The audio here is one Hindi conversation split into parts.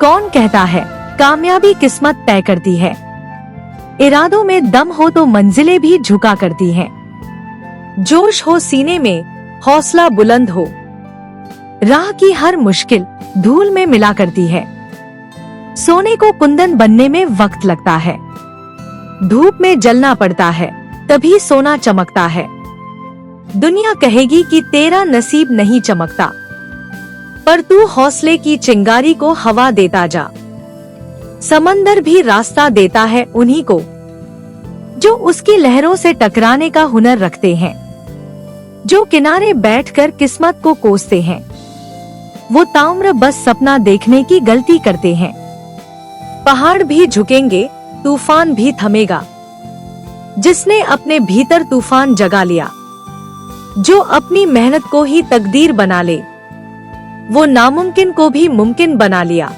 कौन कहता है कामयाबी किस्मत तय करती है। इरादों में दम हो तो मंजिलें भी झुका करती हैं। जोश हो सीने में, हौसला बुलंद हो, राह की हर मुश्किल धूल में मिला करती है। सोने को कुंदन बनने में वक्त लगता है, धूप में जलना पड़ता है तभी सोना चमकता है। दुनिया कहेगी कि तेरा नसीब नहीं चमकता, पर तू हौसले की चिंगारी को हवा देता जा। समंदर भी रास्ता देता है उन्हीं को जो उसकी लहरों से टकराने का हुनर रखते हैं, जो किनारे बैठकर किस्मत को कोसते हैं। वो ताउम्र बस सपना देखने की गलती करते हैं। पहाड़ भी झुकेंगे, तूफान भी थमेगा, जिसने अपने भीतर तूफान जगा लिया। जो अपनी मेहनत को ही तकदीर बना ले, वो नामुमकिन को भी मुमकिन बना लिया।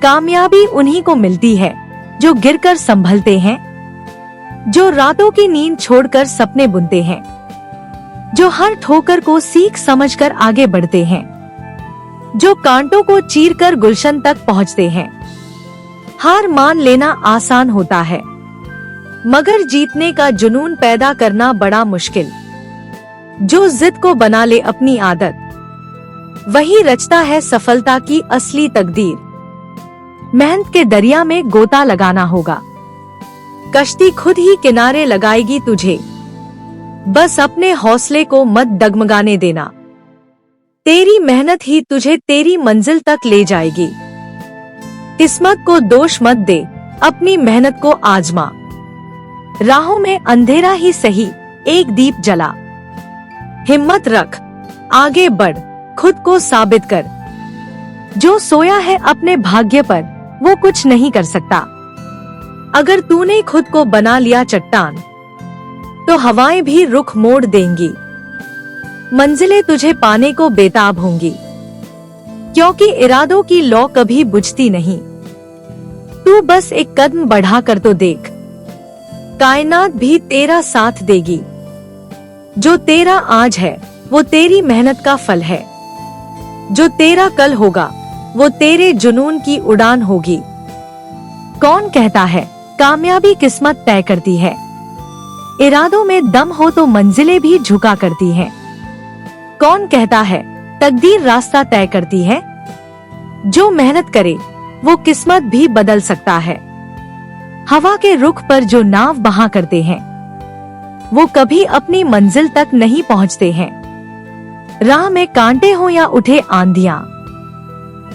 कामयाबी उन्हीं को मिलती है जो गिरकर संभलते हैं, जो रातों की नींद छोड़कर सपने बुनते हैं, जो हर ठोकर को सीख समझकर आगे बढ़ते हैं, जो कांटों को चीरकर गुलशन तक पहुंचते हैं। हार मान लेना आसान होता है, मगर जीतने का जुनून पैदा करना बड़ा मुश्किल। जो जिद को बना ले अपनी आदत, वही रचता है सफलता की असली तकदीर। मेहनत के दरिया में गोता लगाना होगा, कश्ती खुद ही किनारे लगाएगी तुझे। बस अपने हौसले को मत डगमगाने देना, तेरी मेहनत ही तुझे तेरी मंजिल तक ले जाएगी। किस्मत को दोष मत दे, अपनी मेहनत को आजमा। राहों में अंधेरा ही सही, एक दीप जला। हिम्मत रख, आगे बढ़, खुद को साबित कर। जो सोया है अपने भाग्य पर, वो कुछ नहीं कर सकता। अगर तूने खुद को बना लिया चट्टान, तो हवाएं भी रुख मोड़ देंगी। मंजिलें तुझे पाने को बेताब होंगी, क्योंकि इरादों की लौ कभी बुझती नहीं। तू बस एक कदम बढ़ा कर तो देख, कायनात भी तेरा साथ देगी। जो तेरा आज है वो तेरी मेहनत का फल है, जो तेरा कल होगा वो तेरे जुनून की उड़ान होगी। कौन कहता है कामयाबी किस्मत तय करती है। इरादों में दम हो तो मंजिलें भी झुका करती हैं। कौन कहता है तकदीर रास्ता तय करती है। जो मेहनत करे वो किस्मत भी बदल सकता है। हवा के रुख पर जो नाव बहा करते हैं, वो कभी अपनी मंजिल तक नहीं पहुंचते हैं। राह में कांटे हो या उठे आंधियां,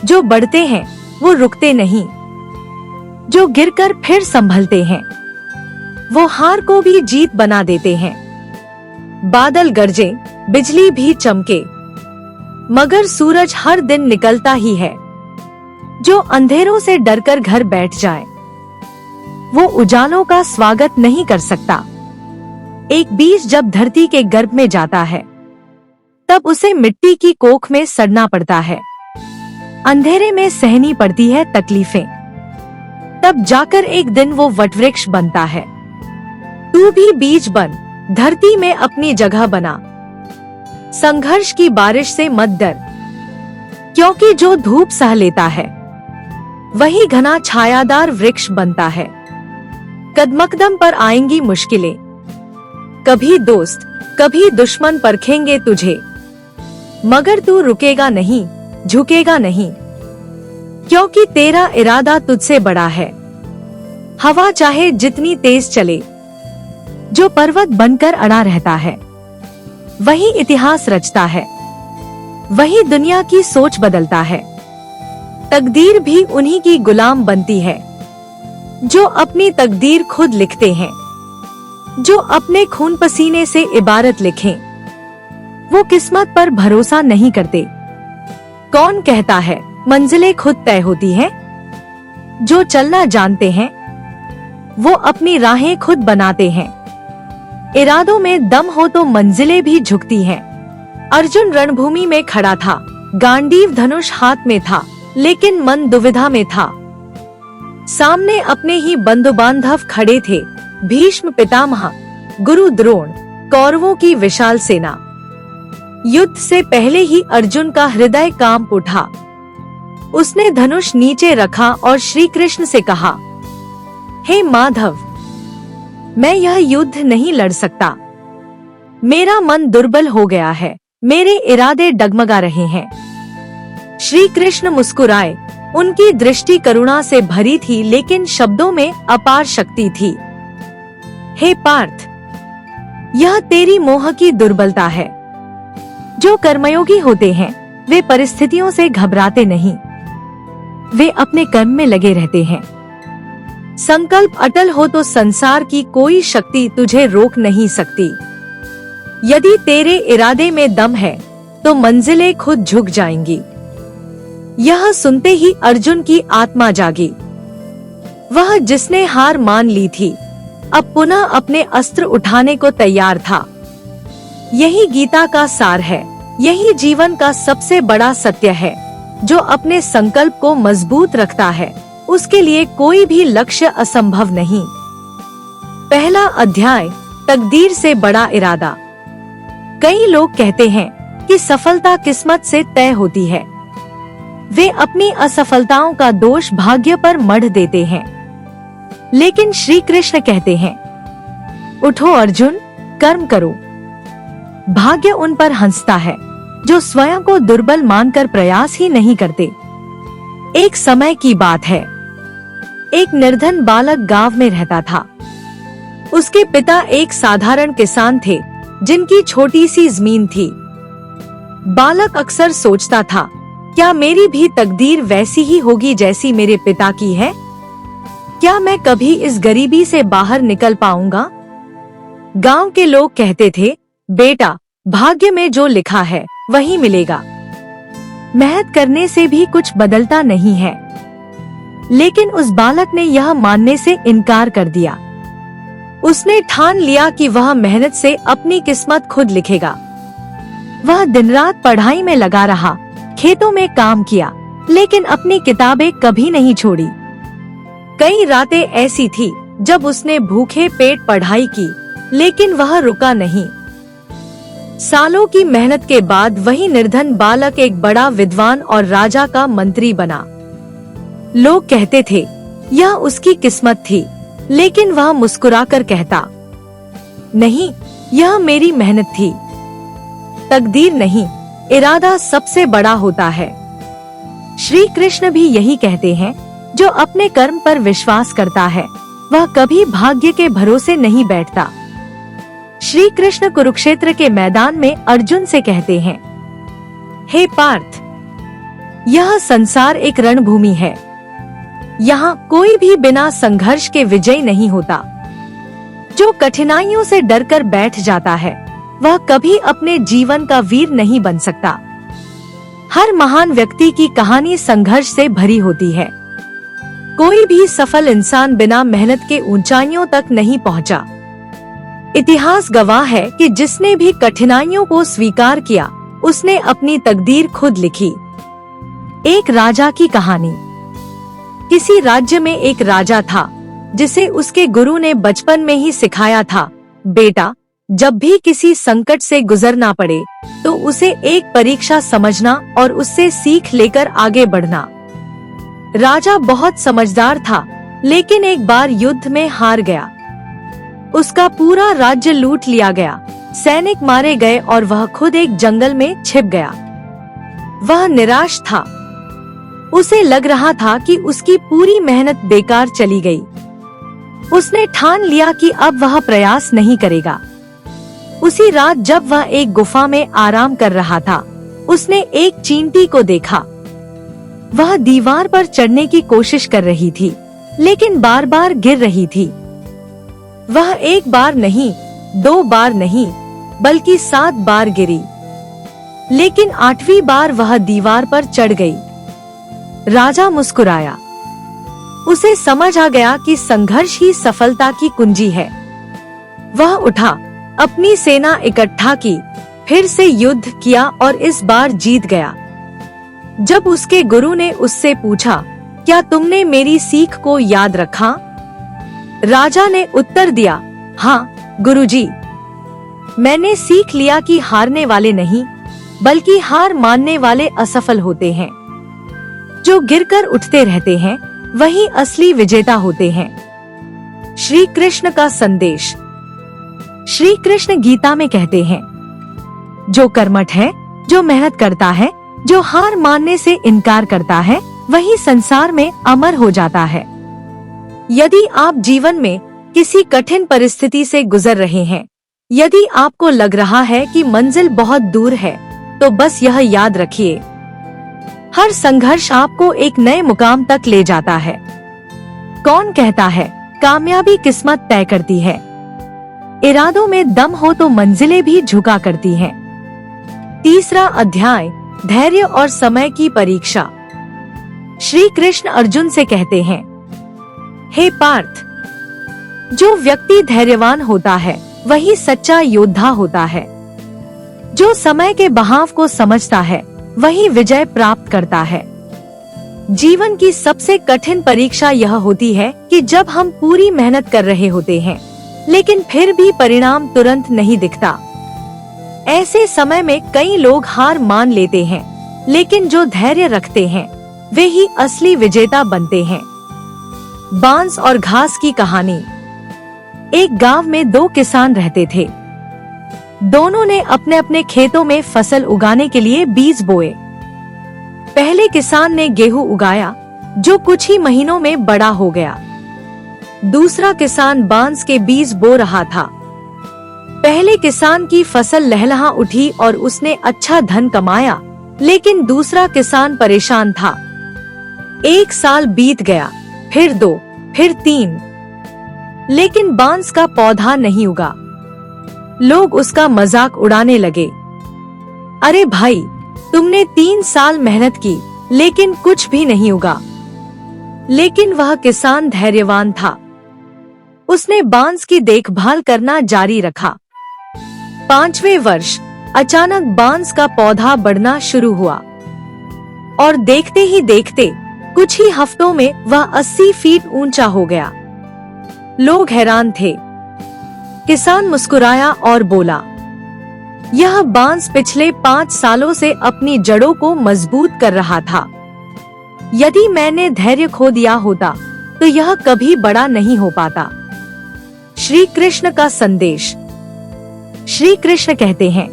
जो बढ़ते हैं वो रुकते नहीं। जो गिरकर फिर संभलते हैं, वो हार को भी जीत बना देते हैं। बादल गरजे, बिजली भी चमके, मगर सूरज हर दिन निकलता ही है। जो अंधेरों से डरकर घर बैठ जाए, वो उजालों का स्वागत नहीं कर सकता। एक बीज जब धरती के गर्भ में जाता है, तब उसे मिट्टी की कोख में सड़ना पड़ता है। अंधेरे में सहनी पड़ती है तकलीफें, तब जाकर एक दिन वो वटवृक्ष बनता है। तू भी बीज बन, धरती में अपनी जगह बना। संघर्ष की बारिश से मत डर, क्योंकि जो धूप सह लेता है, वही घना छायादार वृक्ष बनता है। कदमकदम पर आएंगी मुश्किलें, कभी दोस्त कभी दुश्मन परखेंगे तुझे, मगर तू रुकेगा नहीं, झुकेगा नहीं, क्योंकि तेरा इरादा तुझसे बड़ा है। हवा चाहे जितनी तेज चले, जो पर्वत बनकर अड़ा रहता है, वही इतिहास रचता है, वही दुनिया की सोच बदलता है। तकदीर भी उन्हीं की गुलाम बनती है, जो अपनी तकदीर खुद लिखते हैं, जो अपने खून पसीने से इबारत लिखें। वो किस्मत पर भरोसा नहीं करते। कौन कहता है मंजिलें खुद तय होती हैं। जो चलना जानते हैं, वो अपनी राहें खुद बनाते हैं। इरादों में दम हो तो मंजिलें भी झुकती हैं। अर्जुन रणभूमि में खड़ा था, गांडीव धनुष हाथ में था, लेकिन मन दुविधा में था। सामने अपने ही बंधु बांधव खड़े थे, भीष्म पितामह, गुरु द्रोण, कौरवों की विशाल सेना। युद्ध से पहले ही अर्जुन का हृदय कांप उठा। उसने धनुष नीचे रखा और श्री कृष्ण से कहा, हे माधव, मैं यह युद्ध नहीं लड़ सकता। मेरा मन दुर्बल हो गया है, मेरे इरादे डगमगा रहे हैं। श्री कृष्ण मुस्कुराए। उनकी दृष्टि करुणा से भरी थी, लेकिन शब्दों में अपार शक्ति थी। हे पार्थ, यह तेरी मोह की दुर्बलता है। जो कर्मयोगी होते हैं वे परिस्थितियों से घबराते नहीं, वे अपने कर्म में लगे रहते हैं। संकल्प अटल हो तो संसार की कोई शक्ति तुझे रोक नहीं सकती। यदि तेरे इरादे में दम है तो मंजिलें खुद झुक जाएंगी। यह सुनते ही अर्जुन की आत्मा जागी। वह जिसने हार मान ली थी, अब पुनः अपने अस्त्र उठाने को तैयार था। यही गीता का सार है, यही जीवन का सबसे बड़ा सत्य है। जो अपने संकल्प को मजबूत रखता है, उसके लिए कोई भी लक्ष्य असंभव नहीं। पहला अध्याय, तकदीर से बड़ा इरादा। कई लोग कहते हैं कि सफलता किस्मत से तय होती है। वे अपनी असफलताओं का दोष भाग्य पर मढ़ देते हैं, लेकिन श्री कृष्ण कहते हैं, उठो अर्जुन, कर्म करो। भाग्य उन पर हंसता है जो स्वयं को दुर्बल मानकर प्रयास ही नहीं करते। एक समय की बात है, एक निर्धन बालक गांव में रहता था। उसके पिता एक साधारण किसान थे जिनकी छोटी सी जमीन थी। बालक अक्सर सोचता था, क्या मेरी भी तकदीर वैसी ही होगी जैसी मेरे पिता की है? क्या मैं कभी इस गरीबी से बाहर निकल पाऊंगा? गांव के लोग कहते थे, बेटा, भाग्य में जो लिखा है वही मिलेगा। मेहनत करने से भी कुछ बदलता नहीं है। लेकिन उस बालक ने यह मानने से इनकार कर दिया। उसने ठान लिया कि वह मेहनत से अपनी किस्मत खुद लिखेगा। वह दिन रात पढ़ाई में लगा रहा, खेतों में काम किया, लेकिन अपनी किताबें कभी नहीं छोड़ी। कई रातें ऐसी थी जब उसने भूखे पेट पढ़ाई की, लेकिन वह रुका नहीं। सालों की मेहनत के बाद वही निर्धन बालक एक बड़ा विद्वान और राजा का मंत्री बना। लोग कहते थे, यह उसकी किस्मत थी, लेकिन वह मुस्कुराकर कहता, नहीं, यह मेरी मेहनत थी। तकदीर नहीं, इरादा सबसे बड़ा होता है। श्री कृष्ण भी यही कहते हैं, जो अपने कर्म पर विश्वास करता है वह कभी भाग्य के भरोसे नहीं बैठता। श्री कृष्ण कुरुक्षेत्र के मैदान में अर्जुन से कहते हैं, हे पार्थ, यह संसार एक रणभूमि है। यहाँ कोई भी बिना संघर्ष के विजयी नहीं होता। जो कठिनाइयों से डरकर बैठ जाता है वह कभी अपने जीवन का वीर नहीं बन सकता। हर महान व्यक्ति की कहानी संघर्ष से भरी होती है। कोई भी सफल इंसान बिना मेहनत के ऊंचाइयों तक नहीं पहुंचा। इतिहास गवाह है कि जिसने भी कठिनाइयों को स्वीकार किया, उसने अपनी तकदीर खुद लिखी। एक राजा की कहानी। किसी राज्य में एक राजा था जिसे उसके गुरु ने बचपन में ही सिखाया था, बेटा, जब भी किसी संकट से गुजरना पड़े तो उसे एक परीक्षा समझना और उससे सीख लेकर आगे बढ़ना। राजा बहुत समझदार था, लेकिन एक बार युद्ध में हार गया। उसका पूरा राज्य लूट लिया गया, सैनिक मारे गए और वह खुद एक जंगल में छिप गया। वह निराश था। उसे लग रहा था कि उसकी पूरी मेहनत बेकार चली गई। उसने ठान लिया कि अब वह प्रयास नहीं करेगा। उसी रात जब वह एक गुफा में आराम कर रहा था, उसने एक चींटी को देखा। वह दीवार पर चढ़ने की कोशिश कर रही थी, लेकिन बार बार गिर रही थी। वह एक बार नहीं, 2 बार नहीं, बल्कि 7 बार गिरी, लेकिन 8वीं बार वह दीवार पर चढ़ गई। राजा मुस्कुराया। उसे समझ आ गया कि संघर्ष ही सफलता की कुंजी है। वह उठा, अपनी सेना इकट्ठा की, फिर से युद्ध किया और इस बार जीत गया। जब उसके गुरु ने उससे पूछा, क्या तुमने मेरी सीख को याद रखा? राजा ने उत्तर दिया, हाँ गुरुजी, मैंने सीख लिया कि हारने वाले नहीं, बल्कि हार मानने वाले असफल होते हैं। जो गिरकर उठते रहते हैं वही असली विजेता होते हैं। श्री कृष्ण का संदेश। श्री कृष्ण गीता में कहते हैं, जो कर्मठ है, जो मेहनत करता है, जो हार मानने से इनकार करता है, वही संसार में अमर हो जाता है। यदि आप जीवन में किसी कठिन परिस्थिति से गुजर रहे हैं, यदि आपको लग रहा है कि मंजिल बहुत दूर है, तो बस यह याद रखिए, हर संघर्ष आपको एक नए मुकाम तक ले जाता है। कौन कहता है कामयाबी किस्मत तय करती है? इरादों में दम हो तो मंजिलें भी झुका करती हैं। तीसरा अध्याय, धैर्य और समय की परीक्षा। श्री कृष्ण अर्जुन से कहते हैं, हे पार्थ, जो व्यक्ति धैर्यवान होता है वही सच्चा योद्धा होता है। जो समय के बहाव को समझता है वही विजय प्राप्त करता है। जीवन की सबसे कठिन परीक्षा यह होती है कि जब हम पूरी मेहनत कर रहे होते हैं लेकिन फिर भी परिणाम तुरंत नहीं दिखता। ऐसे समय में कई लोग हार मान लेते हैं, लेकिन जो धैर्य रखते हैं वे ही असली विजेता बनते हैं। बांस और घास की कहानी। एक गांव में दो किसान रहते थे। दोनों ने अपने अपने खेतों में फसल उगाने के लिए बीज बोए। पहले किसान ने गेहूं उगाया, जो कुछ ही महीनों में बड़ा हो गया। दूसरा किसान बांस के बीज बो रहा था। पहले किसान की फसल लहलहा उठी और उसने अच्छा धन कमाया, लेकिन दूसरा किसान परेशान था। एक साल बीत गया, फिर 2, फिर 3, लेकिन बांस का पौधा नहीं उगा। लोग उसका मजाक उड़ाने लगे। अरे भाई, तुमने 3 साल मेहनत की लेकिन कुछ भी नहीं उगा। लेकिन वह किसान धैर्यवान था। उसने बांस की देखभाल करना जारी रखा। 5वें वर्ष अचानक बांस का पौधा बढ़ना शुरू हुआ और देखते ही देखते कुछ ही हफ्तों में वह 80 फीट ऊंचा हो गया। लोग हैरान थे। किसान मुस्कुराया और बोला, यह बांस पिछले 5 सालों से अपनी जड़ों को मजबूत कर रहा था। यदि मैंने धैर्य खो दिया होता तो यह कभी बड़ा नहीं हो पाता। श्री कृष्ण का संदेश। श्री कृष्ण कहते हैं,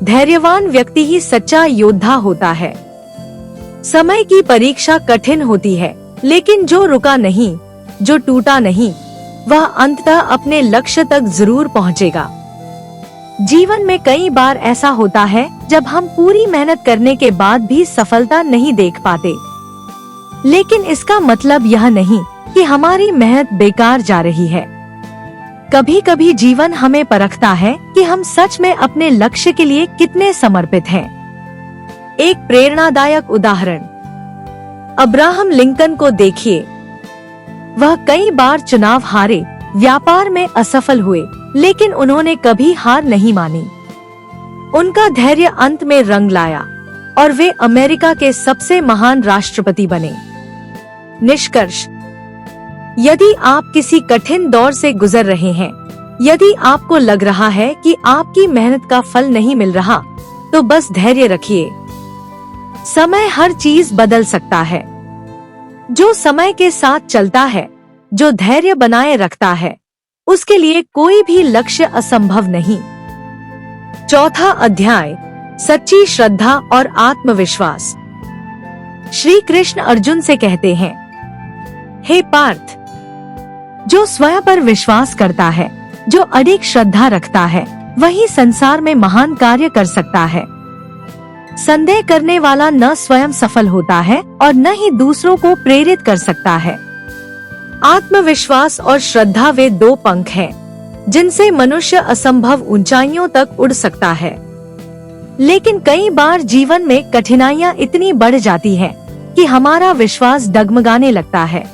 धैर्यवान व्यक्ति ही सच्चा योद्धा होता है। समय की परीक्षा कठिन होती है, लेकिन जो रुका नहीं, जो टूटा नहीं, वह अंततः अपने लक्ष्य तक जरूर पहुंचेगा। जीवन में कई बार ऐसा होता है जब हम पूरी मेहनत करने के बाद भी सफलता नहीं देख पाते, लेकिन इसका मतलब यह नहीं कि हमारी मेहनत बेकार जा रही है। कभी कभी जीवन हमें परखता है कि हम सच में अपने लक्ष्य के लिए कितने समर्पित हैं। एक प्रेरणादायक उदाहरण, अब्राहम लिंकन को देखिए। वह कई बार चुनाव हारे, व्यापार में असफल हुए, लेकिन उन्होंने कभी हार नहीं मानी। उनका धैर्य अंत में रंग लाया और वे अमेरिका के सबसे महान राष्ट्रपति बने। निष्कर्ष, यदि आप किसी कठिन दौर से गुजर रहे हैं, यदि आपको लग रहा है कि आपकी मेहनत का फल नहीं मिल रहा, तो बस धैर्य रखिए। समय हर चीज बदल सकता है। जो समय के साथ चलता है, जो धैर्य बनाए रखता है, उसके लिए कोई भी लक्ष्य असंभव नहीं। चौथा अध्याय, सच्ची श्रद्धा और आत्मविश्वास। श्री कृष्ण अर्जुन से कहते हैं, हे पार्थ, जो स्वयं पर विश्वास करता है, जो अडिग श्रद्धा रखता है, वही संसार में महान कार्य कर सकता है। संदेह करने वाला न स्वयं सफल होता है और न ही दूसरों को प्रेरित कर सकता है। आत्मविश्वास और श्रद्धा वे 2 पंख हैं, जिनसे मनुष्य असंभव ऊंचाइयों तक उड़ सकता है। लेकिन कई बार जीवन में कठिनाइयां इतनी बढ़ जाती हैं कि हमारा विश्वास डगमगाने लगता है।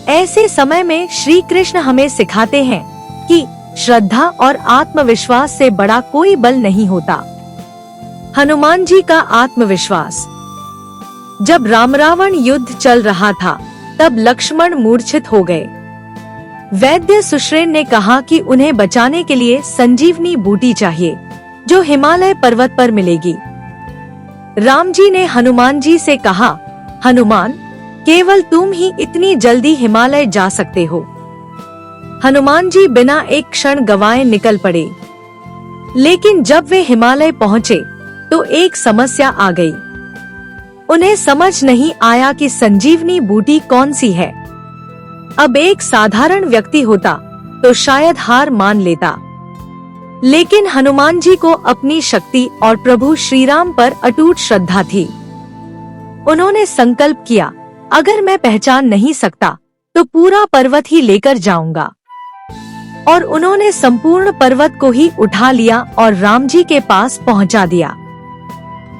ऐसे समय में श्री कृष्ण हमें सिखाते हैं कि श्रद्धा और आत्मविश्वास से बड़ा कोई बल नहीं होता। हनुमान जी का आत्मविश्वास। जब राम रावण युद्ध चल रहा था, तब लक्ष्मण मूर्छित हो गए। वैद्य सुश्रेन ने कहा कि उन्हें बचाने के लिए संजीवनी बूटी चाहिए, जो हिमालय पर्वत पर मिलेगी। राम जी ने हनुमान जी से कहा हनुमान, केवल तुम ही इतनी जल्दी हिमालय जा सकते हो। हनुमान जी बिना एक क्षण गवाए निकल पड़े। लेकिन जब वे हिमालय पहुँचे तो एक समस्या आ गई। उन्हें समझ नहीं आया कि संजीवनी बूटी कौन सी है। अब एक साधारण व्यक्ति होता तो शायद हार मान लेता, लेकिन हनुमान जी को अपनी शक्ति और प्रभु श्री राम पर अटूट श्रद्धा थी। उन्होंने संकल्प किया, अगर मैं पहचान नहीं सकता तो पूरा पर्वत ही लेकर जाऊंगा। और उन्होंने संपूर्ण पर्वत को ही उठा लिया और राम जी के पास पहुंचा दिया।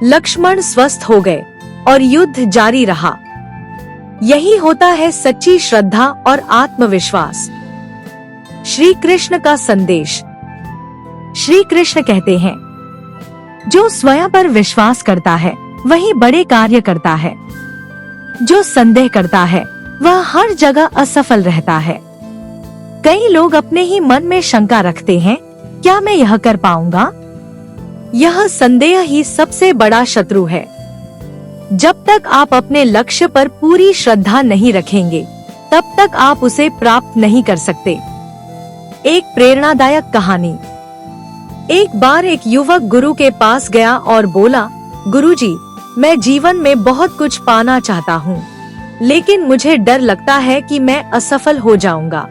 लक्ष्मण स्वस्थ हो गए और युद्ध जारी रहा। यही होता है सच्ची श्रद्धा और आत्मविश्वास। श्री कृष्ण का संदेश। श्री कृष्ण कहते हैं, जो स्वयं पर विश्वास करता है वही बड़े कार्य करता है। जो संदेह करता है वह हर जगह असफल रहता है। कई लोग अपने ही मन में शंका रखते हैं, क्या मैं यह कर पाऊंगा? यह संदेह ही सबसे बड़ा शत्रु है। जब तक आप अपने लक्ष्य पर पूरी श्रद्धा नहीं रखेंगे, तब तक आप उसे प्राप्त नहीं कर सकते। एक प्रेरणादायक कहानी। एक बार एक युवक गुरु के पास गया और बोला, गुरुजी, मैं जीवन में बहुत कुछ पाना चाहता हूँ, लेकिन मुझे डर लगता है कि मैं असफल हो जाऊंगा।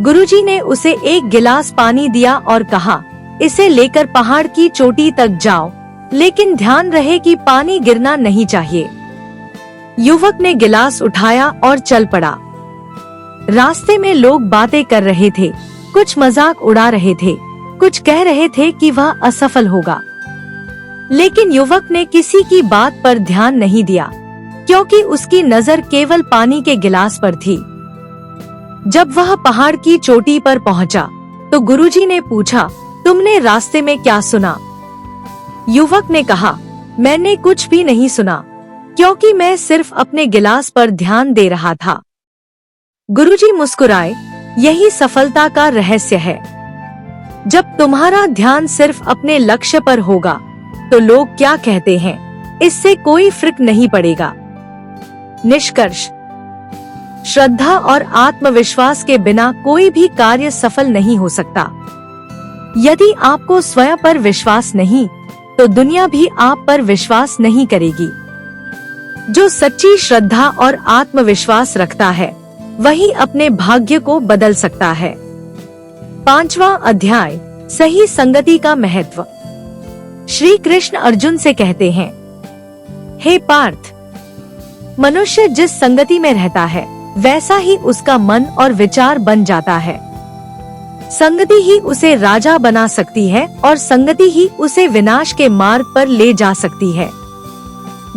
गुरुजी ने उसे एक गिलास पानी दिया और कहा, इसे लेकर पहाड़ की चोटी तक जाओ, लेकिन ध्यान रहे कि पानी गिरना नहीं चाहिए। युवक ने गिलास उठाया और चल पड़ा। रास्ते में लोग बातें कर रहे थे, कुछ मजाक उड़ा रहे थे, कुछ कह रहे थे कि वह असफल होगा। लेकिन युवक ने किसी की बात पर ध्यान नहीं दिया, क्योंकि उसकी नजर केवल पानी के गिलास पर थी। जब वह पहाड़ की चोटी पर पहुंचा, तो गुरुजी ने पूछा, तुमने रास्ते में क्या सुना? युवक ने कहा, मैंने कुछ भी नहीं सुना, क्योंकि मैं सिर्फ अपने गिलास पर ध्यान दे रहा था। गुरुजी मुस्कुराए, यही सफलता का रहस्य है। जब तुम्हारा ध्यान सिर्फ अपने लक्ष्य पर होगा, तो लोग क्या कहते हैं, इससे कोई फर्क नहीं पड़ेगा। निष्कर्ष। श्रद्धा और आत्मविश्वास के बिना कोई भी कार्य सफल नहीं हो सकता। यदि आपको स्वयं पर विश्वास नहीं, तो दुनिया भी आप पर विश्वास नहीं करेगी। जो सच्ची श्रद्धा और आत्मविश्वास रखता है, वही अपने भाग्य को बदल सकता है। 5वां अध्याय, सही संगति का महत्व। श्री कृष्ण अर्जुन से कहते हैं, हे पार्थ, मनुष्य जिस संगति में रहता है, वैसा ही उसका मन और विचार बन जाता है। संगति ही उसे राजा बना सकती है और संगति ही उसे विनाश के मार्ग पर ले जा सकती है।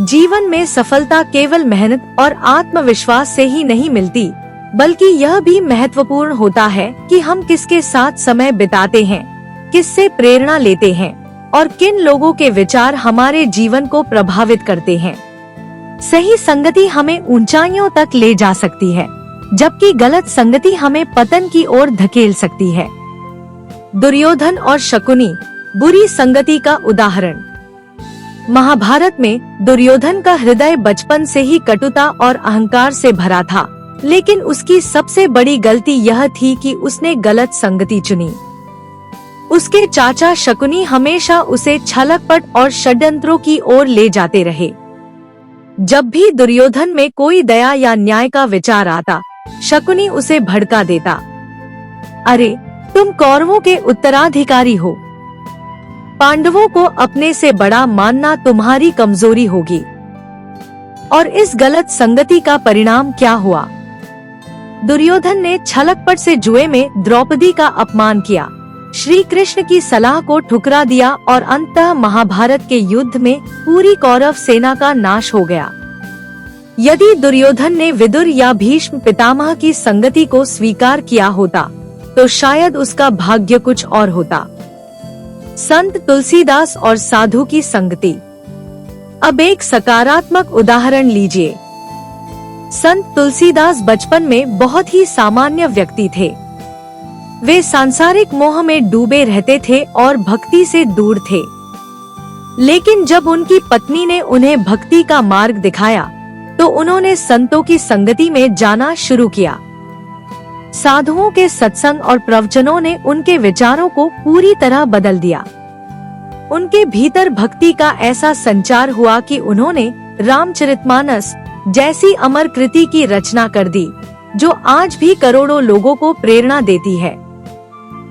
जीवन में सफलता केवल मेहनत और आत्मविश्वास से ही नहीं मिलती, बल्कि यह भी महत्वपूर्ण होता है कि हम किसके साथ समय बिताते हैं, किससे प्रेरणा लेते हैं और किन लोगों के विचार हमारे जीवन को प्रभावित करते हैं। सही संगति हमें ऊंचाइयों तक ले जा सकती है, जबकि गलत संगति हमें पतन की ओर धकेल सकती है। दुर्योधन और शकुनी, बुरी संगति का उदाहरण। महाभारत में दुर्योधन का हृदय बचपन से ही कटुता और अहंकार से भरा था, लेकिन उसकी सबसे बड़ी गलती यह थी कि उसने गलत संगति चुनी। उसके चाचा शकुनी हमेशा उसे छलकपट और षड्यंत्रों की ओर ले जाते रहे। जब भी दुर्योधन में कोई दया या न्याय का विचार आता, शकुनी उसे भड़का देता, अरे तुम कौरवों के उत्तराधिकारी हो, पांडवों को अपने से बड़ा मानना तुम्हारी कमजोरी होगी। और इस गलत संगति का परिणाम क्या हुआ? दुर्योधन ने छलकपट से जुए में द्रौपदी का अपमान किया, श्री कृष्ण की सलाह को ठुकरा दिया और अंततः महाभारत के युद्ध में पूरी कौरव सेना का नाश हो गया। यदि दुर्योधन ने विदुर या भीष्म पितामह की संगति को स्वीकार किया होता, तो शायद उसका भाग्य कुछ और होता। संत तुलसीदास और साधु की संगति। अब एक सकारात्मक उदाहरण लीजिए। संत तुलसीदास बचपन में बहुत ही सामान्य व्यक्ति थे। वे सांसारिक मोह में डूबे रहते थे और भक्ति से दूर थे। लेकिन जब उनकी पत्नी ने उन्हें भक्ति का मार्ग दिखाया, उन्होंने संतों की संगति में जाना शुरू किया। साधुओं के सत्संग और प्रवचनों ने उनके विचारों को पूरी तरह बदल दिया। उनके भीतर भक्ति का ऐसा संचार हुआ कि उन्होंने रामचरितमानस जैसी अमर कृति की रचना कर दी, जो आज भी करोड़ों लोगों को प्रेरणा देती है।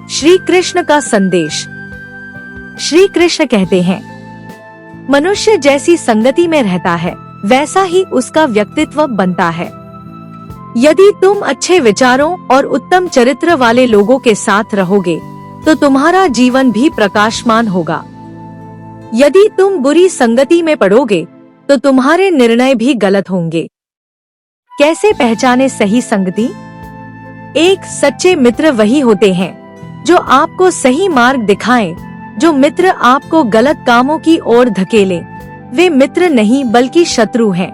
श्री कृष्ण का संदेश। श्री कृष्ण कहते हैं, मनुष्य जैसी संगति में रहता है, वैसा ही उसका व्यक्तित्व बनता है। यदि तुम अच्छे विचारों और उत्तम चरित्र वाले लोगों के साथ रहोगे, तो तुम्हारा जीवन भी प्रकाशमान होगा। यदि तुम बुरी संगति में पड़ोगे, तो तुम्हारे निर्णय भी गलत होंगे। कैसे पहचाने सही संगति? एक सच्चे मित्र वही होते हैं जो आपको सही मार्ग दिखाएं। जो मित्र आपको गलत कामों की ओर धकेले, वे मित्र नहीं बल्कि शत्रु हैं।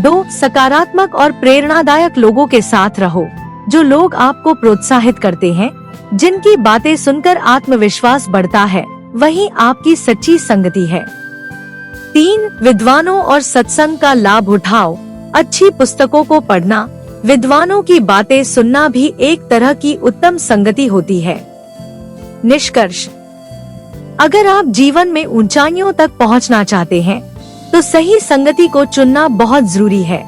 2. सकारात्मक और प्रेरणादायक लोगों के साथ रहो। जो लोग आपको प्रोत्साहित करते हैं, जिनकी बातें सुनकर आत्मविश्वास बढ़ता है, वही आपकी सच्ची संगति है। 3. विद्वानों और सत्संग का लाभ उठाओ। अच्छी पुस्तकों को पढ़ना, विद्वानों की बातें सुनना भी एक तरह की उत्तम संगति होती है। निष्कर्ष: अगर आप जीवन में ऊंचाइयों तक पहुंचना चाहते हैं, तो सही संगति को चुनना बहुत जरूरी है।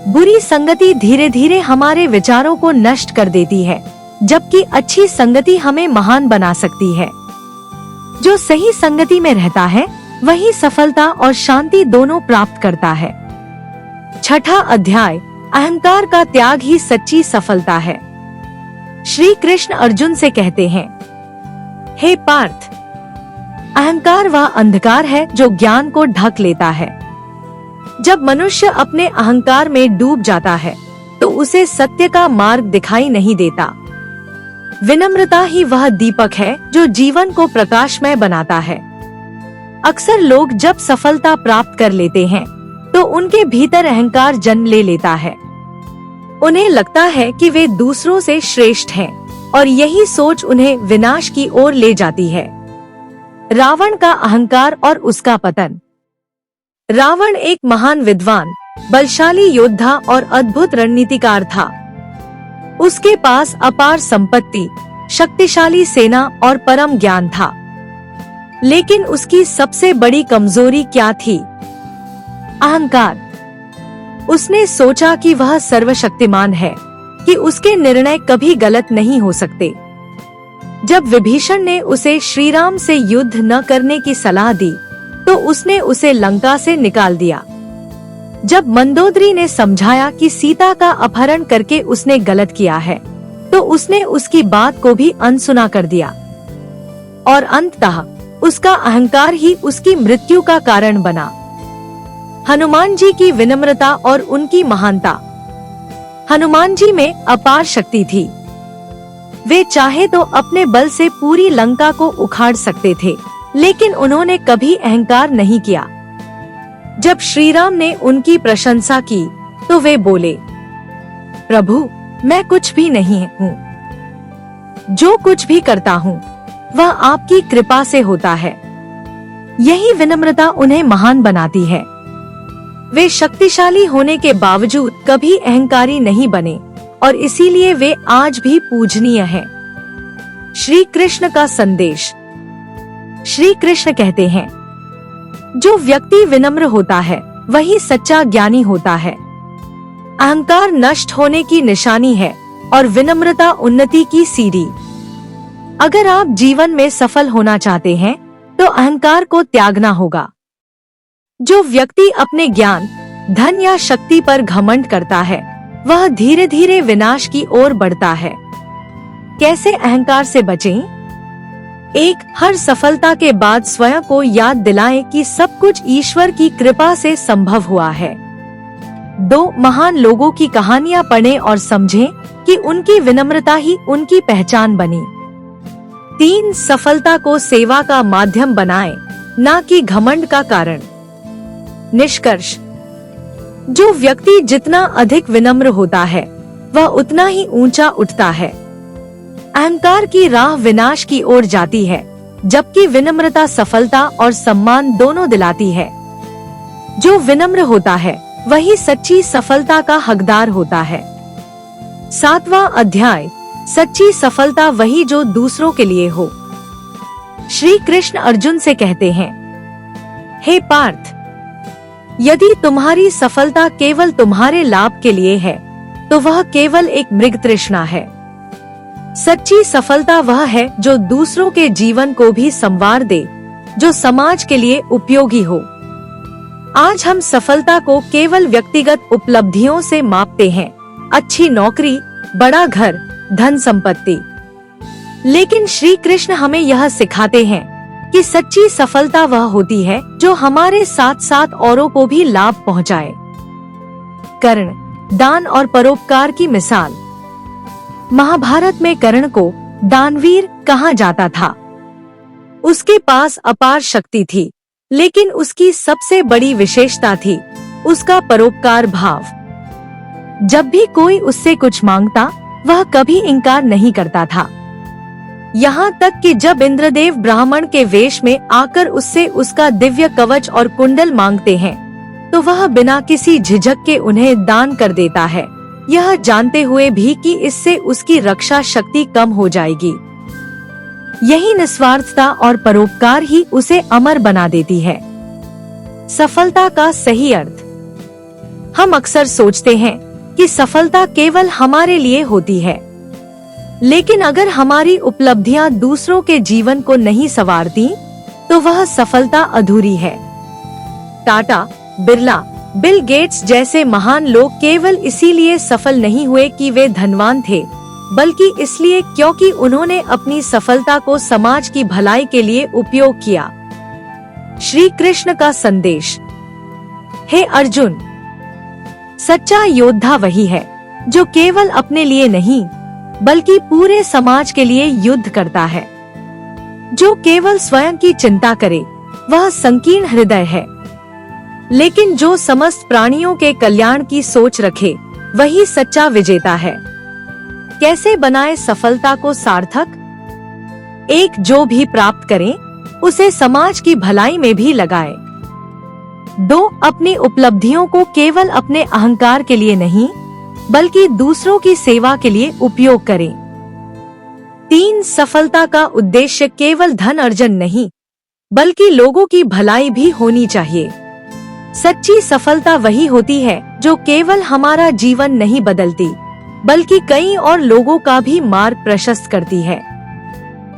बुरी संगति धीरे धीरे हमारे विचारों को नष्ट कर देती है, जबकि अच्छी संगति हमें महान बना सकती है। जो सही संगति में रहता है, वही सफलता और शांति दोनों प्राप्त करता है। 6वां अध्याय, अहंकार का त्याग ही सच्ची सफलता है। श्री कृष्ण अर्जुन से कहते हैं, हे पार्थ, अहंकार वह अंधकार है जो ज्ञान को ढक लेता है। जब मनुष्य अपने अहंकार में डूब जाता है, तो उसे सत्य का मार्ग दिखाई नहीं देता। विनम्रता ही वह दीपक है जो जीवन को प्रकाशमय बनाता है। अक्सर लोग जब सफलता प्राप्त कर लेते हैं, तो उनके भीतर अहंकार जन्म ले लेता है। उन्हें लगता है कि वे दूसरों से श्रेष्ठ हैं, और यही सोच उन्हें विनाश की ओर ले जाती है। रावण का अहंकार और उसका पतन। रावण एक महान विद्वान, बलशाली योद्धा और अद्भुत रणनीतिकार था। उसके पास अपार संपत्ति, शक्तिशाली सेना और परम ज्ञान था। लेकिन उसकी सबसे बड़ी कमजोरी क्या थी? अहंकार। उसने सोचा कि वह सर्वशक्तिमान है, कि उसके निर्णय कभी गलत नहीं हो सकते। जब विभीषण ने उसे श्रीराम से युद्ध न करने की सलाह दी, तो उसने उसे लंका से निकाल दिया। जब मंदोदरी ने समझाया कि सीता का अपहरण करके उसने गलत किया है, तो उसने उसकी बात को भी अनसुना कर दिया। और अंततः उसका अहंकार ही उसकी मृत्यु का कारण बना। हनुमान जी की विनम्रता और उनकी महानता। हनुमान जी में अपार शक्ति थी। वे चाहे तो अपने बल से पूरी लंका को उखाड़ सकते थे, लेकिन उन्होंने कभी अहंकार नहीं किया। जब श्रीराम ने उनकी प्रशंसा की, तो वे बोले, प्रभु, मैं कुछ भी नहीं हूँ। जो कुछ भी करता हूँ, वह आपकी कृपा से होता है। यही विनम्रता उन्हें महान बनाती है। वे शक्तिशाली होने के बावजूद कभी अहंकारी नहीं बने, और इसीलिए वे आज भी पूजनीय हैं। श्री कृष्ण का संदेश। श्री कृष्ण कहते हैं, जो व्यक्ति विनम्र होता है, वही सच्चा ज्ञानी होता है। अहंकार नष्ट होने की निशानी है, और विनम्रता उन्नति की सीढ़ी। अगर आप जीवन में सफल होना चाहते हैं, तो अहंकार को त्यागना होगा। जो व्यक्ति अपने ज्ञान, धन या शक्ति पर घमंड करता है, वह धीरे धीरे विनाश की ओर बढ़ता है। कैसे अहंकार से बचें? 1. हर सफलता के बाद स्वयं को याद दिलाएं कि सब कुछ ईश्वर की कृपा से संभव हुआ है। 2. महान लोगों की कहानियां पढ़ें और समझें कि उनकी विनम्रता ही उनकी पहचान बनी। 3. सफलता को सेवा का माध्यम बनाएं, न कि घमंड का कारण। निष्कर्ष: जो व्यक्ति जितना अधिक विनम्र होता है, वह उतना ही ऊंचा उठता है। अहंकार की राह विनाश की ओर जाती है, जबकि विनम्रता सफलता और सम्मान दोनों दिलाती है। जो विनम्र होता है, वही सच्ची सफलता का हकदार होता है। 7वां अध्याय, सच्ची सफलता वही जो दूसरों के लिए हो। श्री कृष्ण अर्जुन से कहते हैं, हे पार्थ, यदि तुम्हारी सफलता केवल तुम्हारे लाभ के लिए है तो वह केवल एक मृग तृष्णा है। सच्ची सफलता वह है जो दूसरों के जीवन को भी संवार दे, जो समाज के लिए उपयोगी हो। आज हम सफलता को केवल व्यक्तिगत उपलब्धियों से मापते हैं, अच्छी नौकरी, बड़ा घर, धन संपत्ति। लेकिन श्री कृष्ण हमें यह सिखाते हैं कि सच्ची सफलता वह होती है जो हमारे साथ साथ औरों को भी लाभ पहुंचाए। कर्ण, दान और परोपकार की मिसाल। महाभारत में कर्ण को दानवीर कहा जाता था। उसके पास अपार शक्ति थी, लेकिन उसकी सबसे बड़ी विशेषता थी उसका परोपकार भाव। जब भी कोई उससे कुछ मांगता, वह कभी इनकार नहीं करता था। यहाँ तक कि जब इंद्रदेव ब्राह्मण के वेश में आकर उससे उसका दिव्य कवच और कुंडल मांगते हैं, तो वह बिना किसी झिझक के उन्हें दान कर देता है, यह जानते हुए भी कि इससे उसकी रक्षा शक्ति कम हो जाएगी। यही निस्वार्थता और परोपकार ही उसे अमर बना देती है। सफलता का सही अर्थ। हम अक्सर सोचते हैं कि सफलता केवल हमारे लिए होती है, लेकिन अगर हमारी उपलब्धियां दूसरों के जीवन को नहीं संवारती, तो वह सफलता अधूरी है। टाटा, बिरला, बिल गेट्स जैसे महान लोग केवल इसीलिए सफल नहीं हुए कि वे धनवान थे, बल्कि इसलिए क्योंकि उन्होंने अपनी सफलता को समाज की भलाई के लिए उपयोग किया। श्री कृष्ण का संदेश। हे अर्जुन, सच्चा योद्धा वही है जो केवल अपने लिए नहीं बल्कि पूरे समाज के लिए युद्ध करता है। जो केवल स्वयं की चिंता करे वह संकीर्ण हृदय है, लेकिन जो समस्त प्राणियों के कल्याण की सोच रखे वही सच्चा विजेता है। कैसे बनाए सफलता को सार्थक? 1. जो भी प्राप्त करें उसे समाज की भलाई में भी लगाए। 2. अपनी उपलब्धियों को केवल अपने अहंकार के लिए नहीं बल्कि दूसरों की सेवा के लिए उपयोग करें। 3. सफलता का उद्देश्य केवल धन अर्जन नहीं बल्कि लोगों की भलाई भी होनी चाहिए। सच्ची सफलता वही होती है जो केवल हमारा जीवन नहीं बदलती बल्कि कई और लोगों का भी मार्ग प्रशस्त करती है।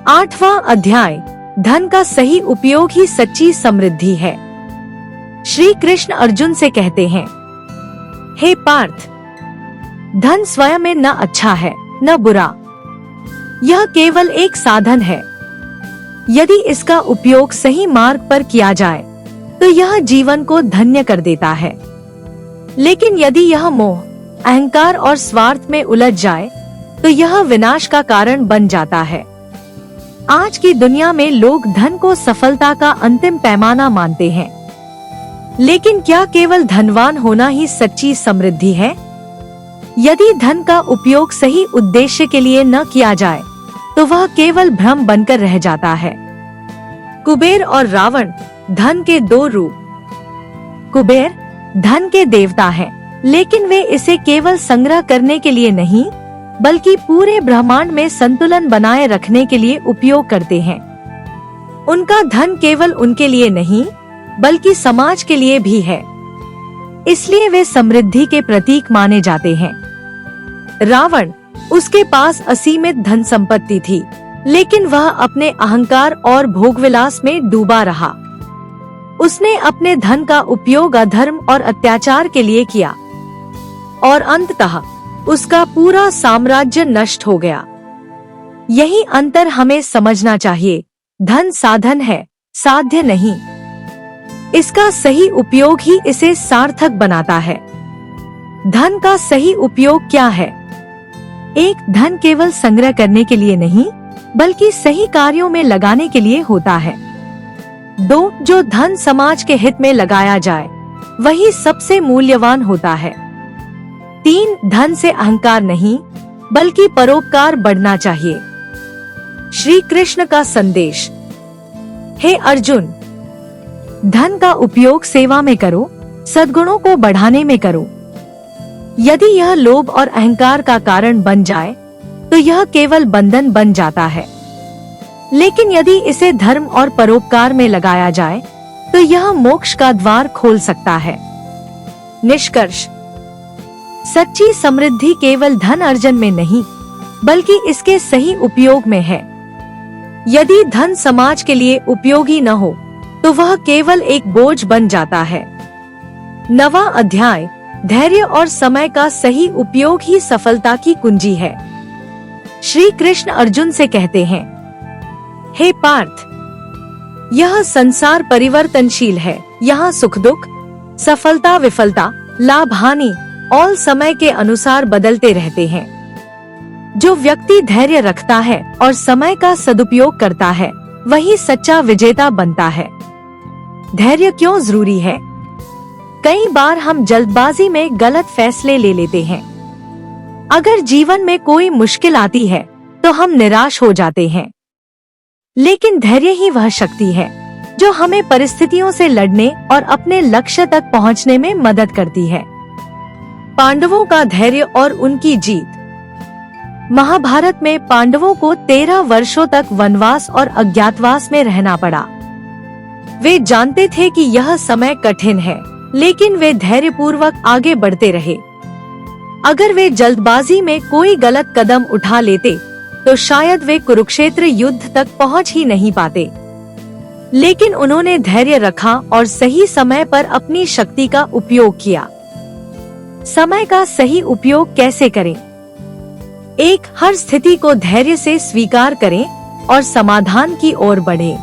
8वां अध्याय, धन का सही उपयोग ही सच्ची समृद्धि है। श्री कृष्ण अर्जुन से कहते हैं, हे पार्थ, धन स्वयं में न अच्छा है न बुरा, यह केवल एक साधन है। यदि इसका उपयोग सही मार्ग पर किया जाए तो यह जीवन को धन्य कर देता है, लेकिन यदि यह मोह, अहंकार और स्वार्थ में उलझ जाए तो यह विनाश का कारण बन जाता है। आज की दुनिया में लोग धन को सफलता का अंतिम पैमाना मानते हैं, लेकिन क्या केवल धनवान होना ही सच्ची समृद्धि है? यदि धन का उपयोग सही उद्देश्य के लिए न किया जाए तो वह केवल भ्रम बनकर रह जाता है। कुबेर और रावण धन के 2 रूप। कुबेर धन के देवता हैं, लेकिन वे इसे केवल संग्रह करने के लिए नहीं बल्कि पूरे ब्रह्मांड में संतुलन बनाए रखने के लिए उपयोग करते हैं। उनका धन केवल उनके लिए नहीं बल्कि समाज के लिए भी है, इसलिए वे समृद्धि के प्रतीक माने जाते हैं। रावण, उसके पास असीमित धन संपत्ति थी, लेकिन वह अपने अहंकार और भोगविलास में डूबा रहा। उसने अपने धन का उपयोग अधर्म और अत्याचार के लिए किया और अंततः उसका पूरा साम्राज्य नष्ट हो गया। यही अंतर हमें समझना चाहिए। धन साधन है, साध्य नहीं। इसका सही उपयोग ही इसे सार्थक बनाता है। धन का सही उपयोग क्या है? 1. धन केवल संग्रह करने के लिए नहीं बल्कि सही कार्यों में लगाने के लिए होता है। 2. जो धन समाज के हित में लगाया जाए वही सबसे मूल्यवान होता है। 3. धन से अहंकार नहीं बल्कि परोपकार बढ़ना चाहिए। श्री कृष्ण का संदेश। हे अर्जुन, धन का उपयोग सेवा में करो, सद्गुणों को बढ़ाने में करो। यदि यह लोभ और अहंकार का कारण बन जाए तो यह केवल बंधन बन जाता है, लेकिन यदि इसे धर्म और परोपकार में लगाया जाए तो यह मोक्ष का द्वार खोल सकता है। निष्कर्ष, सच्ची समृद्धि केवल धन अर्जन में नहीं बल्कि इसके सही उपयोग में है। यदि धन समाज के लिए उपयोगी न हो तो वह केवल एक बोझ बन जाता है। 9वां अध्याय, धैर्य और समय का सही उपयोग ही सफलता की कुंजी है। श्री कृष्ण अर्जुन से कहते हैं, हे पार्थ, यह संसार परिवर्तनशील है। यहाँ सुख दुख, सफलता विफलता, लाभ हानि और समय के अनुसार बदलते रहते हैं। जो व्यक्ति धैर्य रखता है और समय का सदुपयोग करता है वही सच्चा विजेता बनता है। धैर्य क्यों जरूरी है? कई बार हम जल्दबाजी में गलत फैसले ले लेते हैं। अगर जीवन में कोई मुश्किल आती है तो हम निराश हो जाते हैं, लेकिन धैर्य ही वह शक्ति है जो हमें परिस्थितियों से लड़ने और अपने लक्ष्य तक पहुंचने में मदद करती है। पांडवों का धैर्य और उनकी जीत। महाभारत में पांडवों को 13 वर्षों तक वनवास और अज्ञातवास में रहना पड़ा। वे जानते थे कि यह समय कठिन है, लेकिन वे धैर्यपूर्वक आगे बढ़ते रहे। अगर वे जल्दबाजी में कोई गलत कदम उठा लेते तो शायद वे कुरुक्षेत्र युद्ध तक पहुंच ही नहीं पाते, लेकिन उन्होंने धैर्य रखा और सही समय पर अपनी शक्ति का उपयोग किया। समय का सही उपयोग कैसे करें? 1. हर स्थिति को धैर्य से स्वीकार करें और समाधान की ओर बढ़ें।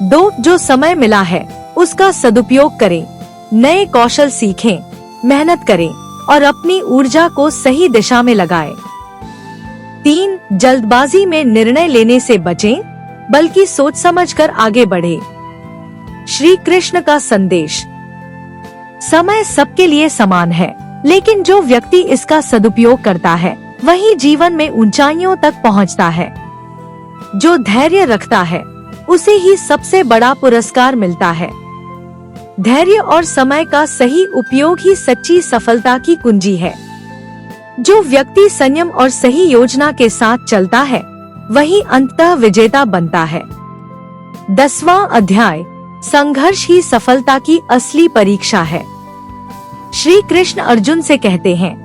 2. जो समय मिला है उसका सदुपयोग करें, नए कौशल सीखें, मेहनत करें और अपनी ऊर्जा को सही दिशा में लगाएं। 3. जल्दबाजी में निर्णय लेने से बचें, बल्कि सोच समझकर आगे बढ़ें। श्री कृष्ण का संदेश। समय सबके लिए समान है, लेकिन जो व्यक्ति इसका सदुपयोग करता है वही जीवन में ऊंचाइयों तक पहुंचता है। जो धैर्य रखता है उसे ही सबसे बड़ा पुरस्कार मिलता है। धैर्य और समय का सही उपयोग ही सच्ची सफलता की कुंजी है। जो व्यक्ति संयम और सही योजना के साथ चलता है वही अंततः विजेता बनता है। 10वां अध्याय, संघर्ष ही सफलता की असली परीक्षा है। श्री कृष्ण अर्जुन से कहते हैं,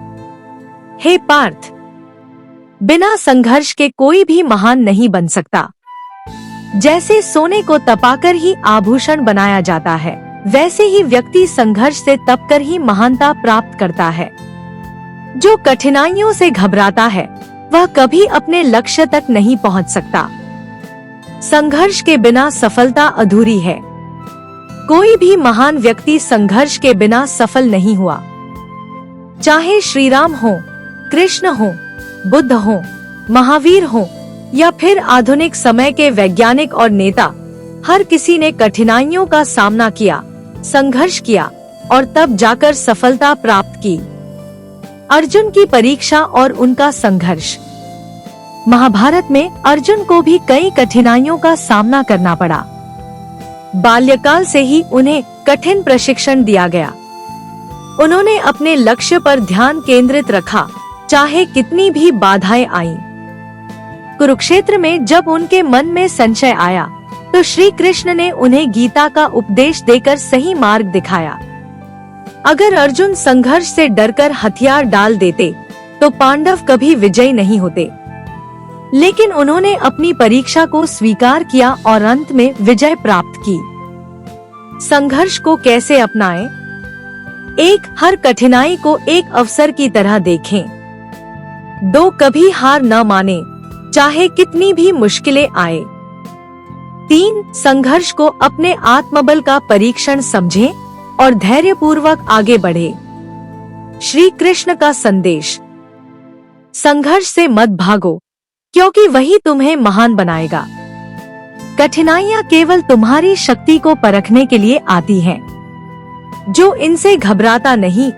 हे पार्थ, बिना संघर्ष के कोई भी महान नहीं बन सकता। जैसे सोने को तपाकर ही आभूषण बनाया जाता है, वैसे ही व्यक्ति संघर्ष से तपकर ही महानता प्राप्त करता है। जो कठिनाइयों से घबराता है वह कभी अपने लक्ष्य तक नहीं पहुंच सकता। संघर्ष के बिना सफलता अधूरी है। कोई भी महान व्यक्ति संघर्ष के बिना सफल नहीं हुआ। चाहे श्री राम हो, कृष्ण हो, बुद्ध हो, महावीर हो या फिर आधुनिक समय के वैज्ञानिक और नेता, हर किसी ने कठिनाइयों का सामना किया, संघर्ष किया और तब जाकर सफलता प्राप्त की। अर्जुन की परीक्षा और उनका संघर्ष। महाभारत में अर्जुन को भी कई कठिनाइयों का सामना करना पड़ा। बाल्यकाल से ही उन्हें कठिन प्रशिक्षण दिया गया। उन्होंने अपने लक्ष्य पर ध्यान केंद्रित रखा, चाहे कितनी भी बाधाएं आईं। कुरुक्षेत्र में जब उनके मन में संशय आया तो श्री कृष्ण ने उन्हें गीता का उपदेश देकर सही मार्ग दिखाया। अगर अर्जुन संघर्ष से डरकर हथियार डाल देते तो पांडव कभी विजयी नहीं होते, लेकिन उन्होंने अपनी परीक्षा को स्वीकार किया और अंत में विजय प्राप्त की। संघर्ष को कैसे अपनाएं? 1. हर कठिनाई को एक अवसर की तरह देखें। 2. कभी हार न माने, चाहे कितनी भी मुश्किलें आए। 3. संघर्ष को अपने आत्मबल का परीक्षण समझें और धैर्यपूर्वक आगे बढ़े। श्री कृष्ण का संदेश। संघर्ष से मत भागो, क्योंकि वही तुम्हें महान बनाएगा। कठिनाइयां केवल तुम्हारी शक्ति को परखने के लिए आती हैं। जो इनसे घबराता नहीं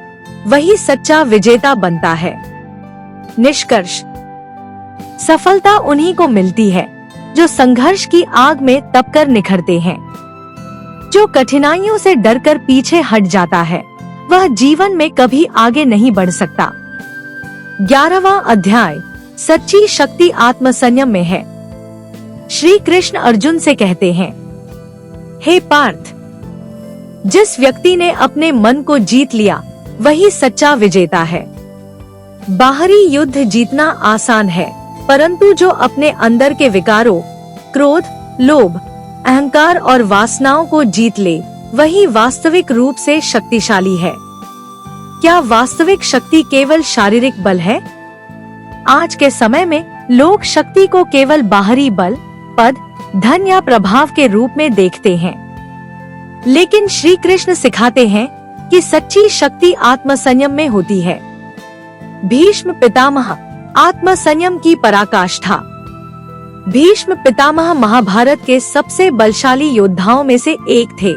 वही सच्चा विजेता बनता है। निष्कर्ष, सफलता उन्हीं को मिलती है जो संघर्ष की आग में तपकर निखरते हैं। जो कठिनाइयों से डरकर पीछे हट जाता है वह जीवन में कभी आगे नहीं बढ़ सकता। 11वां अध्याय सच्ची शक्ति आत्मसंयम में है। श्री कृष्ण अर्जुन से कहते हैं, हे पार्थ, जिस व्यक्ति ने अपने मन को जीत लिया वही सच्चा विजेता है। बाहरी युद्ध जीतना आसान है, परंतु जो अपने अंदर के विकारों, क्रोध, लोभ, अहंकार और वासनाओं को जीत ले वही वास्तविक रूप से शक्तिशाली है। क्या वास्तविक शक्ति केवल शारीरिक बल है? आज के समय में लोग शक्ति को केवल बाहरी बल, पद, धन या प्रभाव के रूप में देखते हैं, लेकिन श्री कृष्ण सिखाते हैं कि सच्ची शक्ति आत्मसंयम में होती है। भीष्म पितामह आत्मसंयम की पराकाष्ठा। भीष्म पितामह महाभारत के सबसे बलशाली योद्धाओं में से एक थे,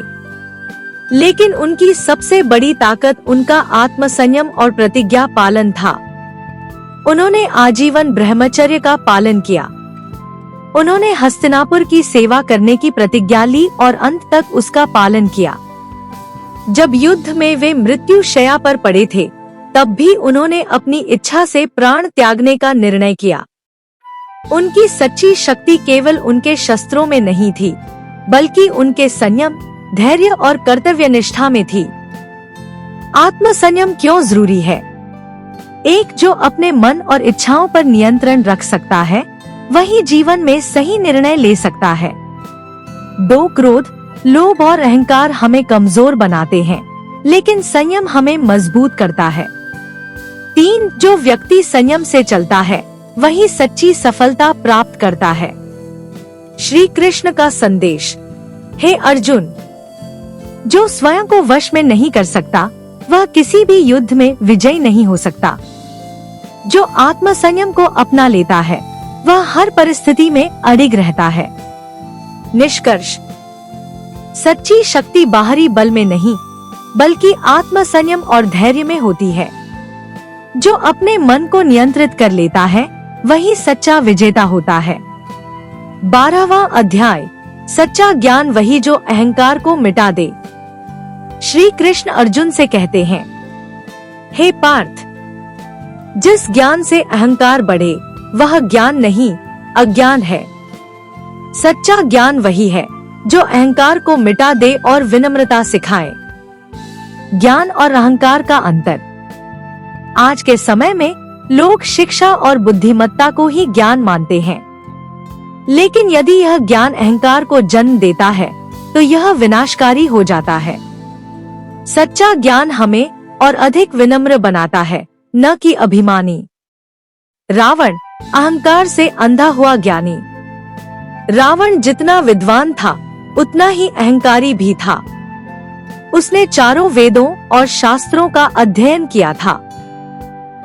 लेकिन उनकी सबसे बड़ी ताकत उनका आत्मसंयम और प्रतिज्ञा पालन था। उन्होंने आजीवन ब्रह्मचर्य का पालन किया। उन्होंने हस्तिनापुर की सेवा करने की प्रतिज्ञा ली और अंत तक उसका पालन किया। जब युद्ध में वे मृत्यु शैया पर पड़े थे, तब भी उन्होंने अपनी इच्छा से प्राण त्यागने का निर्णय किया। उनकी सच्ची शक्ति केवल उनके शस्त्रों में नहीं थी, बल्कि उनके संयम, धैर्य और कर्तव्य निष्ठा में थी। आत्मसंयम क्यों जरूरी है? एक जो अपने मन और इच्छाओं पर नियंत्रण रख सकता है वही जीवन में सही निर्णय ले सकता है। 2 क्रोध, लोभ और अहंकार हमें कमजोर बनाते हैं, लेकिन संयम हमें मजबूत करता है। 3 जो व्यक्ति संयम से चलता है वही सच्ची सफलता प्राप्त करता है। श्री कृष्ण का संदेश। हे अर्जुन, जो स्वयं को वश में नहीं कर सकता वह किसी भी युद्ध में विजयी नहीं हो सकता। जो आत्मसंयम को अपना लेता है वह हर परिस्थिति में अडिग रहता है। निष्कर्ष, सच्ची शक्ति बाहरी बल में नहीं, बल्कि आत्मसंयम और धैर्य में होती है। जो अपने मन को नियंत्रित कर लेता है वही सच्चा विजेता होता है। 12वां अध्याय सच्चा ज्ञान वही जो अहंकार को मिटा दे। श्री कृष्ण अर्जुन से कहते हैं, हे पार्थ, जिस ज्ञान से अहंकार बढ़े वह ज्ञान नहीं, अज्ञान है। सच्चा ज्ञान वही है जो अहंकार को मिटा दे और विनम्रता सिखाए। ज्ञान और अहंकार का अंतर। आज के समय में लोग शिक्षा और बुद्धिमत्ता को ही ज्ञान मानते हैं, लेकिन यदि यह ज्ञान अहंकार को जन्म देता है तो यह विनाशकारी हो जाता है। सच्चा ज्ञान हमें और अधिक विनम्र बनाता है, न कि अभिमानी। रावण अहंकार से अंधा हुआ ज्ञानी। रावण जितना विद्वान था उतना ही अहंकारी भी था। उसने चारों वेदों और शास्त्रों का अध्ययन किया था।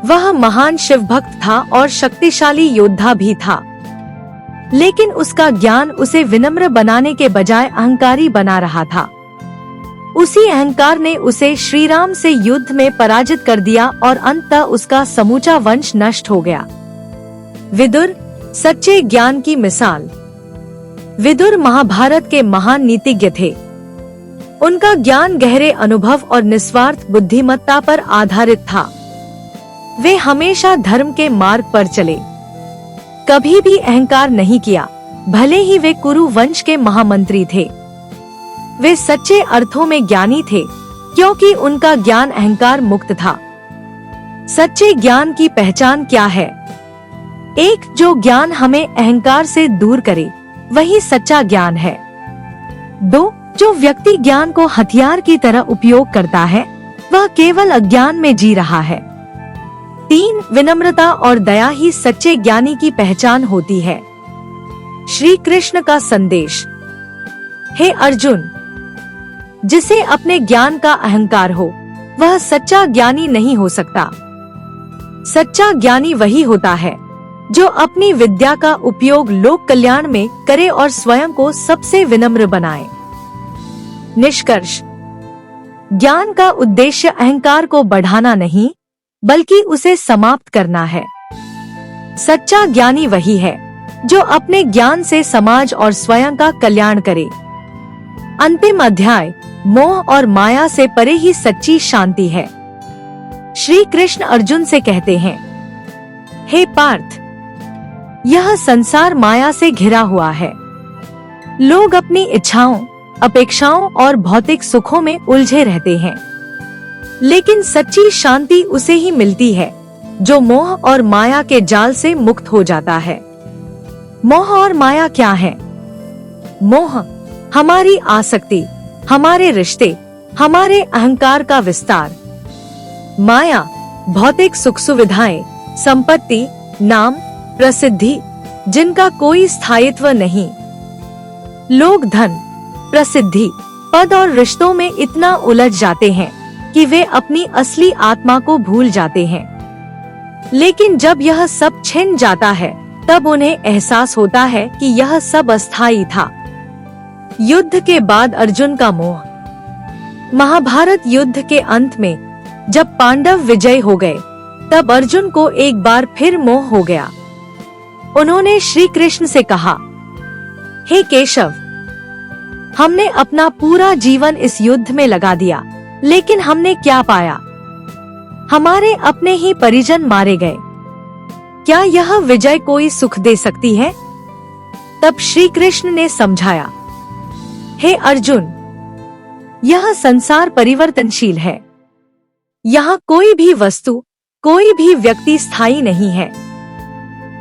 वह महान शिव भक्त था और शक्तिशाली योद्धा भी था, लेकिन उसका ज्ञान उसे विनम्र बनाने के बजाय अहंकारी बना रहा था। उसी अहंकार ने उसे श्री राम से युद्ध में पराजित कर दिया और अंततः उसका समूचा वंश नष्ट हो गया। विदुर सच्चे ज्ञान की मिसाल। विदुर महाभारत के महान नीतिज्ञ थे। उनका ज्ञान गहरे अनुभव और निस्वार्थ बुद्धिमत्ता पर आधारित था। वे हमेशा धर्म के मार्ग पर चले, कभी भी अहंकार नहीं किया, भले ही वे कुरु वंश के महामंत्री थे। वे सच्चे अर्थों में ज्ञानी थे, क्योंकि उनका ज्ञान अहंकार मुक्त था। सच्चे ज्ञान की पहचान क्या है? 1 जो ज्ञान हमें अहंकार से दूर करे वही सच्चा ज्ञान है। 2 जो व्यक्ति ज्ञान को हथियार की तरह उपयोग करता है वह केवल अज्ञान में जी रहा है। 3 विनम्रता और दया ही सच्चे ज्ञानी की पहचान होती है। श्री कृष्ण का संदेश। हे अर्जुन, जिसे अपने ज्ञान का अहंकार हो वह सच्चा ज्ञानी नहीं हो सकता। सच्चा ज्ञानी वही होता है जो अपनी विद्या का उपयोग लोक कल्याण में करे और स्वयं को सबसे विनम्र बनाए। निष्कर्ष, ज्ञान का उद्देश्य अहंकार को बढ़ाना नहीं, बल्कि उसे समाप्त करना है। सच्चा ज्ञानी वही है जो अपने ज्ञान से समाज और स्वयं का कल्याण करे। अंतिम अध्याय मोह और माया से परे ही सच्ची शांति है। श्री कृष्ण अर्जुन से कहते हैं, हे पार्थ, यह संसार माया से घिरा हुआ है। लोग अपनी इच्छाओं, अपेक्षाओं और भौतिक सुखों में उलझे रहते हैं, लेकिन सच्ची शांति उसे ही मिलती है जो मोह और माया के जाल से मुक्त हो जाता है। मोह और माया क्या है? मोह हमारी आसक्ति, हमारे रिश्ते, हमारे अहंकार का विस्तार। माया भौतिक सुख सुविधाएं, संपत्ति, नाम, प्रसिद्धि, जिनका कोई स्थायित्व नहीं। लोग धन, प्रसिद्धि, पद और रिश्तों में इतना उलझ जाते हैं कि वे अपनी असली आत्मा को भूल जाते हैं। लेकिन जब यह सब छिन जाता है, तब उन्हें एहसास होता है कि यह सब अस्थायी था। युद्ध के बाद अर्जुन का मोह। महाभारत युद्ध के अंत में जब पांडव विजय हो गए, तब अर्जुन को एक बार फिर मोह हो गया। उन्होंने श्री कृष्ण से कहा, हे केशव, हमने अपना पूरा जीवन इस युद्ध में लगा दिया, लेकिन हमने क्या पाया? हमारे अपने ही परिजन मारे गए। क्या यह विजय कोई सुख दे सकती है? तब श्री कृष्ण ने समझाया, हे अर्जुन, यह संसार परिवर्तनशील है। यहाँ कोई भी वस्तु, कोई भी व्यक्ति स्थायी नहीं है।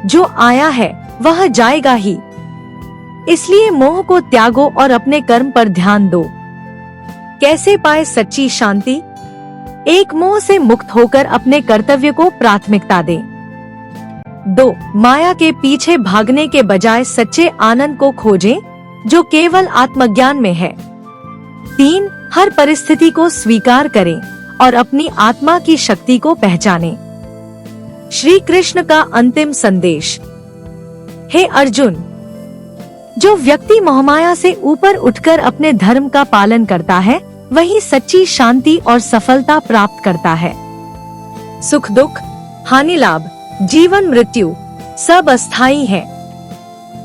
जो आया है वह जाएगा ही। इसलिए मोह को त्यागो और अपने कर्म पर ध्यान दो। कैसे पाए सच्ची शांति? एक, मोह से मुक्त होकर अपने कर्तव्य को प्राथमिकता दें। 2, माया के पीछे भागने के बजाय सच्चे आनंद को खोजें, जो केवल आत्मज्ञान में है। 3, हर परिस्थिति को स्वीकार करें और अपनी आत्मा की शक्ति को पहचानें। श्री कृष्ण का अंतिम संदेश। हे अर्जुन, जो व्यक्ति मोहमाया से ऊपर उठकर अपने धर्म का पालन करता है, वही सच्ची शांति और सफलता प्राप्त करता है। सुख दुख, हानि लाभ, जीवन मृत्यु सब अस्थायी है।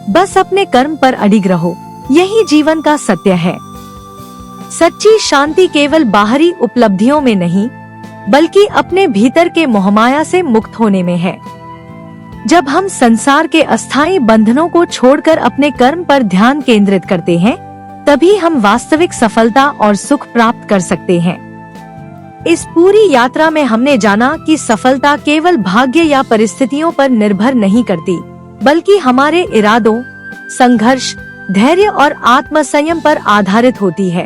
बस अपने कर्म पर अडिग रहो, यही जीवन का सत्य है। सच्ची शांति केवल बाहरी उपलब्धियों में नहीं, बल्कि अपने भीतर के मोहमाया से मुक्त होने में है। जब हम संसार के अस्थायी बंधनों को छोड़कर अपने कर्म पर ध्यान केंद्रित करते हैं, तभी हम वास्तविक सफलता और सुख प्राप्त कर सकते हैं। इस पूरी यात्रा में हमने जाना कि सफलता केवल भाग्य या परिस्थितियों पर निर्भर नहीं करती, बल्कि हमारे इरादों, संघर्ष, धैर्य और आत्मसंयम पर आधारित होती है।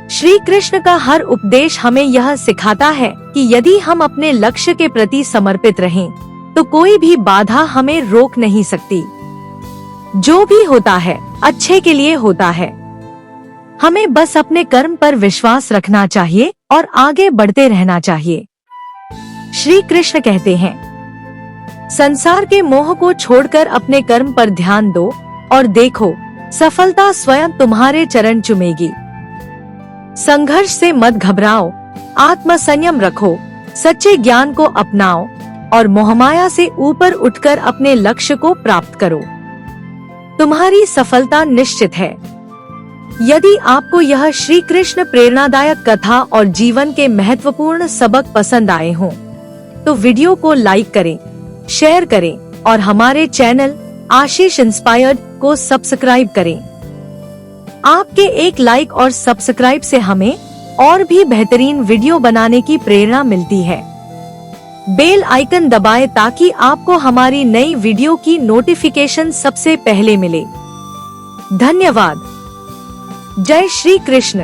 श्री कृष्ण का हर उपदेश हमें यह सिखाता है कि यदि हम अपने लक्ष्य के प्रति समर्पित रहें, तो कोई भी बाधा हमें रोक नहीं सकती। जो भी होता है अच्छे के लिए होता है। हमें बस अपने कर्म पर विश्वास रखना चाहिए और आगे बढ़ते रहना चाहिए। श्री कृष्ण कहते हैं, संसार के मोह को छोड़कर अपने कर्म पर ध्यान दो और देखो, सफलता स्वयं तुम्हारे चरण चूमेगी। संघर्ष से मत घबराओ, आत्मसंयम रखो, सच्चे ज्ञान को अपनाओ और मोहमाया से ऊपर उठकर अपने लक्ष्य को प्राप्त करो। तुम्हारी सफलता निश्चित है। यदि आपको यह श्री कृष्ण प्रेरणादायक कथा और जीवन के महत्वपूर्ण सबक पसंद आए हों, तो वीडियो को लाइक करें, शेयर करें और हमारे चैनल आशीष इंस्पायर्ड को सब्सक्राइब करें। आपके एक लाइक और सब्सक्राइब से हमें और भी बेहतरीन वीडियो बनाने की प्रेरणा मिलती है। बेल आइकन दबाएं ताकि आपको हमारी नई वीडियो की नोटिफिकेशन सबसे पहले मिले। धन्यवाद। जय श्री कृष्ण।